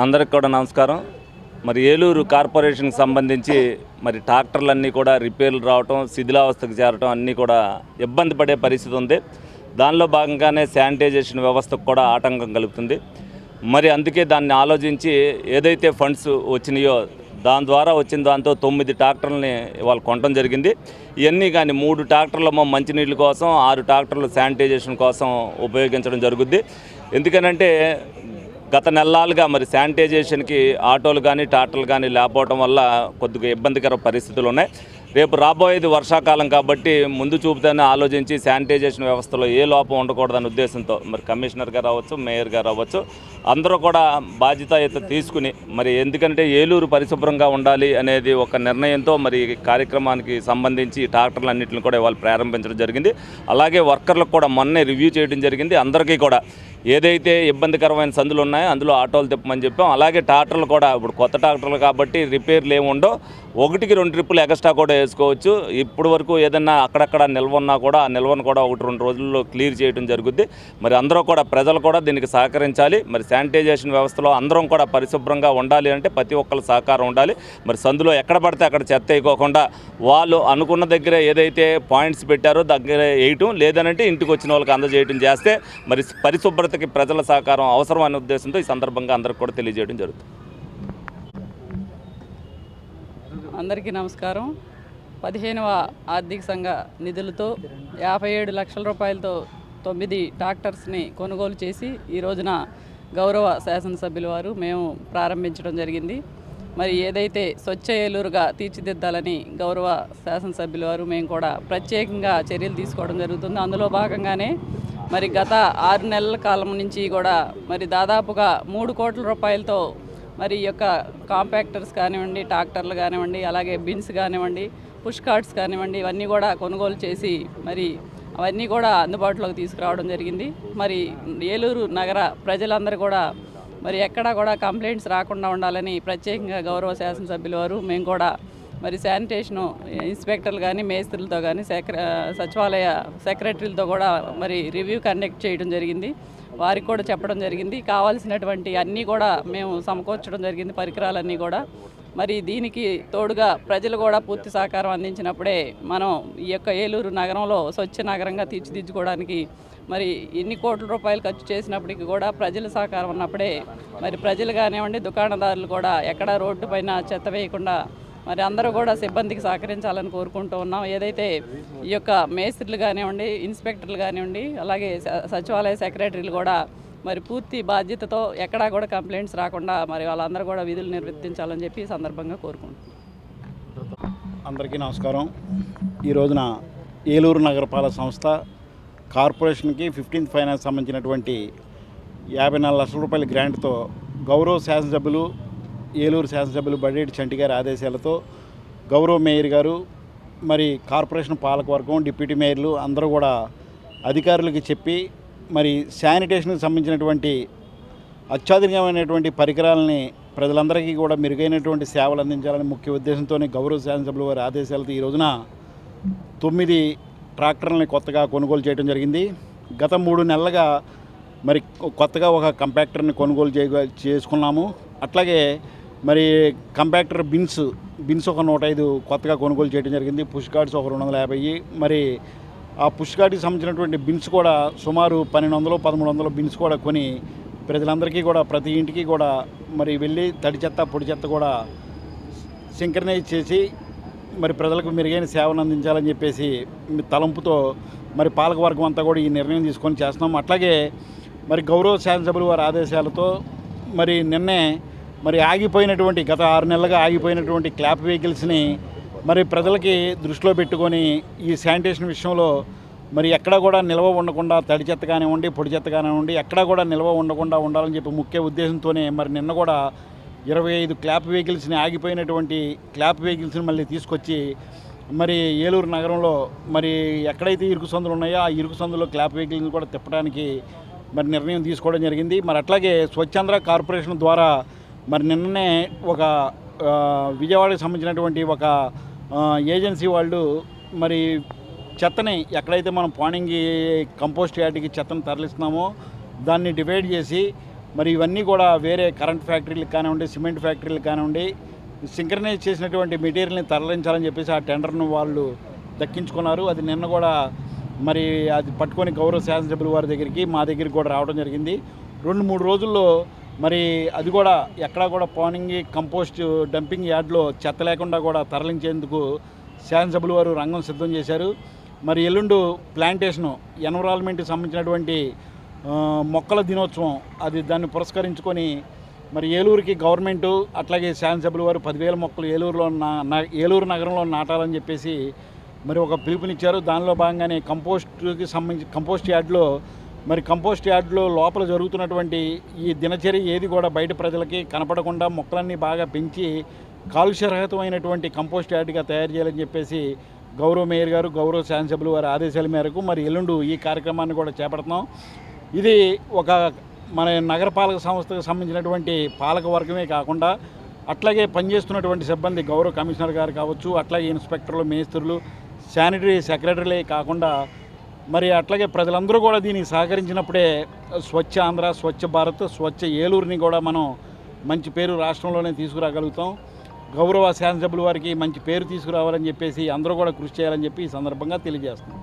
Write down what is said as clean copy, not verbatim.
అందరికి కూడా నమస్కారం. మరి ఏలూరు కార్పొరేషన్కి సంబంధించి మరి ట్రాక్టర్లన్నీ కూడా రిపేర్లు రావటం, శిథిలావస్థకు చేరటం అన్నీ కూడా ఇబ్బంది పడే పరిస్థితి ఉంది. దానిలో భాగంగానే శానిటైజేషన్ వ్యవస్థకు కూడా ఆటంకం కలుగుతుంది. మరి అందుకే దాన్ని ఆలోచించి ఏదైతే ఫండ్స్ వచ్చినాయో దాని ద్వారా వచ్చిన దాంతో 9 ట్రాక్టర్లని వాళ్ళు కొనడం జరిగింది. ఇవన్నీ కానీ 3 ట్రాక్టర్లేమో మంచినీళ్ళ కోసం, 6 ట్రాక్టర్లు శానిటైజేషన్ కోసం ఉపయోగించడం జరుగుద్ది. ఎందుకనంటే గత నెలలుగా మరి శానిటైజేషన్కి ఆటోలు కానీ ట్రాక్టర్లు కానీ లేకపోవడం వల్ల కొద్దిగా ఇబ్బందికర పరిస్థితులు ఉన్నాయి. రేపు రాబోయేది వర్షాకాలం కాబట్టి ముందు చూపుతానే ఆలోచించి శానిటైజేషన్ వ్యవస్థలో ఏ లోపం ఉండకూడదనే ఉద్దేశంతో మరి కమిషనర్ గారు అవ్వచ్చు, మేయర్ గారు అవ్వచ్చు, అందరూ కూడా బాధ్యత తీసుకుని మరి ఎందుకంటే ఏలూరు పరిశుభ్రంగా ఉండాలి అనేది ఒక నిర్ణయంతో మరి కార్యక్రమానికి సంబంధించి ట్రాక్టర్లన్నింటిని కూడా ఇవాళ ప్రారంభించడం జరిగింది. అలాగే వర్కర్లకు కూడా మొన్నే రివ్యూ చేయడం జరిగింది. అందరికీ కూడా ఏదైతే ఇబ్బందికరమైన సందులు ఉన్నాయో అందులో ఆటోలు తిప్పమని చెప్పాం. అలాగే ట్రాక్టర్లు కూడా ఇప్పుడు కొత్త ట్రాక్టర్లు కాబట్టి రిపేర్లు ఏమి ఉండవు, 1-2 ట్రిప్పులు ఎక్స్ట్రా కూడా వేసుకోవచ్చు. ఇప్పటి వరకు ఏదన్నా అక్కడక్కడ నిల్వ ఉన్నా కూడా ఆ నిల్వను కూడా 1-2 రోజుల్లో క్లియర్ చేయడం జరుగుద్ది. మరి అందరూ కూడా ప్రజలు కూడా దీనికి సహకరించాలి. మరి శానిటైజేషన్ వ్యవస్థలో అందరం కూడా పరిశుభ్రంగా ఉండాలి అంటే ప్రతి ఒక్కరు సహకారం ఉండాలి. మరి సందులో ఎక్కడ పడితే అక్కడ చెత్త వేయకోకుండా వాళ్ళు అనుకున్న దగ్గర ఏదైతే పాయింట్స్ పెట్టారో దగ్గర వేయటం, లేదనంటే ఇంటికి వచ్చిన వాళ్ళకి అందజేయటం చేస్తే మరి పరిశుభ్రతకి ప్రజల సహకారం అవసరం అనే ఉద్దేశంతో ఈ సందర్భంగా అందరికి కూడా తెలియజేయడం జరుగుతుంది. అందరికీ నమస్కారం. 15వ ఆర్థిక సంఘ నిధులతో 57 లక్షల రూపాయలతో 9 ట్రాక్టర్స్ని కొనుగోలు చేసి ఈ రోజున గౌరవ శాసనసభ్యుల వారు మేము ప్రారంభించడం జరిగింది. మరి ఏదైతే స్వచ్ఛ ఏలూరుగా తీర్చిదిద్దాలని గౌరవ శాసనసభ్యుల వారు మేము కూడా ప్రత్యేకంగా చర్యలు తీసుకోవడం జరుగుతుంది. అందులో భాగంగానే మరి గత 6 నెలల కాలం నుంచి కూడా మరి దాదాపుగా 3 కోట్ల రూపాయలతో మరి ఈ యొక్క కాంపాక్టర్స్ కానివ్వండి, ట్రాక్టర్లు కానివ్వండి, అలాగే బిన్స్ కానివ్వండి, పుష్ కార్ట్స్ కానివ్వండి, ఇవన్నీ కూడా కొనుగోలు చేసి మరి అవన్నీ కూడా అందుబాటులోకి తీసుకురావడం జరిగింది. మరి ఏలూరు నగర ప్రజలందరూ కూడా మరి ఎక్కడా కూడా కంప్లైంట్స్ రాకుండా ఉండాలని ప్రత్యేకంగా గౌరవ శాసనసభ్యుల వారు మేము కూడా మరి శానిటేషను ఇన్స్పెక్టర్లు కానీ, మేస్త్రులతో కానీ, సచివాలయ సెక్రటరీలతో కూడా మరి రివ్యూ కండక్ట్ చేయడం జరిగింది. వారికి కూడా చెప్పడం జరిగింది. కావాల్సినటువంటి అన్నీ కూడా మేము సమకూర్చడం జరిగింది, పరికరాలన్నీ కూడా. మరి దీనికి తోడుగా ప్రజలు కూడా పూర్తి సహకారం అందించినప్పుడే మనం ఈ యొక్క ఏలూరు నగరంలో స్వచ్ఛ నగరంగా తీర్చిదిద్దుకోవడానికి మరి ఎన్ని కోట్ల రూపాయలు ఖర్చు చేసినప్పటికీ కూడా ప్రజల సహకారం ఉన్నప్పుడే మరి ప్రజలు కానివ్వండి, దుకాణదారులు కూడా ఎక్కడ రోడ్డు పైన చెత్త వేయకుండా మరి అందరూ కూడా సిబ్బందికి సహకరించాలని కోరుకుంటూ ఉన్నాం. ఏదైతే ఈ యొక్క మేస్త్రులు కానివ్వండి, ఇన్స్పెక్టర్లు కానివ్వండి, అలాగే సచివాలయ సెక్రటరీలు కూడా మరి పూర్తి బాధ్యతతో ఎక్కడా కూడా కంప్లైంట్స్ రాకుండా మరి వాళ్ళందరూ కూడా విధులు నిర్వర్తించాలని చెప్పి ఈ సందర్భంగా కోరుకుంటున్నాం. అందరికీ నమస్కారం. ఈ రోజున ఏలూరు నగరపాలక సంస్థ కార్పొరేషన్కి 15th ఫైనాన్స్ సంబంధించినటువంటి 54 లక్షల రూపాయల గ్రాంట్తో గౌరవ శాసనసభ్యులు ఏలూరు శాసనసభ్యులు బడేటి చంటి గారి ఆదేశాలతో గౌరవ మేయర్ గారు మరి కార్పొరేషన్ పాలకవర్గం, డిప్యూటీ మేయర్లు అందరూ కూడా అధికారులకి చెప్పి మరి శానిటేషన్కి సంబంధించినటువంటి అత్యాధునికమైనటువంటి పరికరాలని ప్రజలందరికీ కూడా మెరుగైనటువంటి సేవలు అందించాలని ముఖ్య ఉద్దేశంతోనే గౌరవ శాసనసభ్యుల వారి ఆదేశాలతో ఈ రోజున 9 ట్రాక్టర్లని కొత్తగా కొనుగోలు చేయడం జరిగింది. గత 3 నెలలుగా మరి కొత్తగా ఒక కంపాక్టర్ని కొనుగోలు చేసుకున్నాము. అట్లాగే మరి కంపాక్టర్ బిన్స్ ఒక 105 కొత్తగా కొనుగోలు చేయడం జరిగింది. పుష్ కార్డ్స్ ఒక 250. మరి ఆ పుష్ కార్డ్కి సంబంధించినటువంటి బిన్స్ కూడా సుమారు 1200-1300 బిన్స్ కూడా కొని ప్రజలందరికీ కూడా ప్రతి ఇంటికి కూడా మరి వెళ్ళి తడి చెత్త, పొడి చెత్త కూడా సింక్రనైజ్ చేసి మరి ప్రజలకు మెరుగైన సేవను అందించాలని చెప్పేసి తలంపుతో మరి పాలకవర్గం అంతా కూడా ఈ నిర్ణయం తీసుకొని చేస్తున్నాం. అట్లాగే మరి గౌరవ శాసనసభ్యుల వారి ఆదేశాలతో మరి నిన్నే మరి ఆగిపోయినటువంటి గత 6 నెలలుగా ఆగిపోయినటువంటి క్లాప్ వెహికల్స్ని మరి ప్రజలకి దృష్టిలో పెట్టుకొని ఈ శానిటేషన్ విషయంలో మరి ఎక్కడా కూడా నిల్వ ఉండకుండా తడి చెత్త కానివ్వండి, పొడి చెత్త కానివ్వండి, ఎక్కడా కూడా నిల్వ ఉండకుండా ఉండాలని చెప్పి ముఖ్య ఉద్దేశంతోనే మరి నిన్న కూడా 25 క్లాప్ వెహికల్స్ని ఆగిపోయినటువంటి క్లాప్ వెహికల్స్ని మళ్ళీ తీసుకొచ్చి మరి ఏలూరు నగరంలో మరి ఎక్కడైతే ఇరుకు సందులు ఉన్నాయో ఆ ఇరుకు సందులో క్లాప్ వెహికల్ని కూడా తిప్పడానికి మరి నిర్ణయం తీసుకోవడం జరిగింది. మరి అట్లాగే స్వచ్ఛాంధ్ర కార్పొరేషన్ ద్వారా మరి నిన్ననే ఒక విజయవాడకు సంబంధించినటువంటి ఒక ఏజెన్సీ వాళ్ళు మరి చెత్తని ఎక్కడైతే మనం పాణింగి కంపోస్ట్ యార్డ్కి చెత్తను తరలిస్తున్నామో దాన్ని డివైడ్ చేసి మరి ఇవన్నీ కూడా వేరే కరెంట్ ఫ్యాక్టరీలకు కానివ్వండి, సిమెంట్ ఫ్యాక్టరీలకు కానివ్వండి, సింక్రనైజ్ చేసినటువంటి మెటీరియల్ని తరలించాలని చెప్పేసి ఆ టెండర్ను వాళ్ళు దక్కించుకున్నారు. అది నిన్న కూడా మరి అది పట్టుకొని గౌరవ శాసనసభ్యుల వారి దగ్గరికి మా దగ్గరికి కూడా రావడం జరిగింది. 2-3 రోజుల్లో మరి అది కూడా ఎక్కడా కూడా పానింగ్ కంపోస్ట్ డంపింగ్ యార్డ్లో చెత్త లేకుండా కూడా తరలించేందుకు శాసనసభ్యుల వారు రంగం సిద్ధం చేశారు. మరి ఎల్లుండు ప్లాంటేషను ఎన్విరాన్మెంట్కి సంబంధించినటువంటి మొక్కల దినోత్సవం, అది దాన్ని పురస్కరించుకొని మరి ఏలూరుకి గవర్నమెంటు అట్లాగే శాసనసభ్యుల వారు 10,000 మొక్కలు ఏలూరు నగరంలో నాటాలని చెప్పేసి మరి ఒక పిలుపునిచ్చారు. దానిలో భాగంగానే కంపోస్ట్కి సంబంధించి కంపోస్ట్ యార్డ్లో లోపల జరుగుతున్నటువంటి ఈ దినచర్య ఏది కూడా బయట ప్రజలకి కనపడకుండా మొక్కలన్నీ బాగా పెంచి కాలుష్యరహితమైనటువంటి కంపోస్ట్ యార్డ్గా తయారు చేయాలని చెప్పేసి గౌరవ మేయర్ గారు, గౌరవ శాసనసభ్యుల వారి ఆదేశాల మేరకు మరి ఎల్లుండు ఈ కార్యక్రమాన్ని కూడా చేపడుతున్నాం. ఇది ఒక మన నగరపాలక సంస్థకు సంబంధించినటువంటి పాలక వర్గమే కాకుండా అట్లాగే పనిచేస్తున్నటువంటి సిబ్బంది, గౌరవ కమిషనర్ గారు కావచ్చు, అట్లాగే ఇన్స్పెక్టర్లు, మేస్త్రులు, శానిటరీ సెక్రటరీలే కాకుండా మరి అట్లాగే ప్రజలందరూ కూడా దీనికి సహకరించినప్పుడే స్వచ్ఛ ఆంధ్ర, స్వచ్ఛ భారత్, స్వచ్ఛ ఏలూరుని కూడా మనం మంచి పేరు రాష్ట్రంలోనే తీసుకురాగలుగుతాం. గౌరవ శాసనసభ్యుల వారికి మంచి పేరు తీసుకురావాలని చెప్పేసి అందరూ కూడా కృషి చేయాలని చెప్పి ఈ సందర్భంగా తెలియజేస్తున్నాం.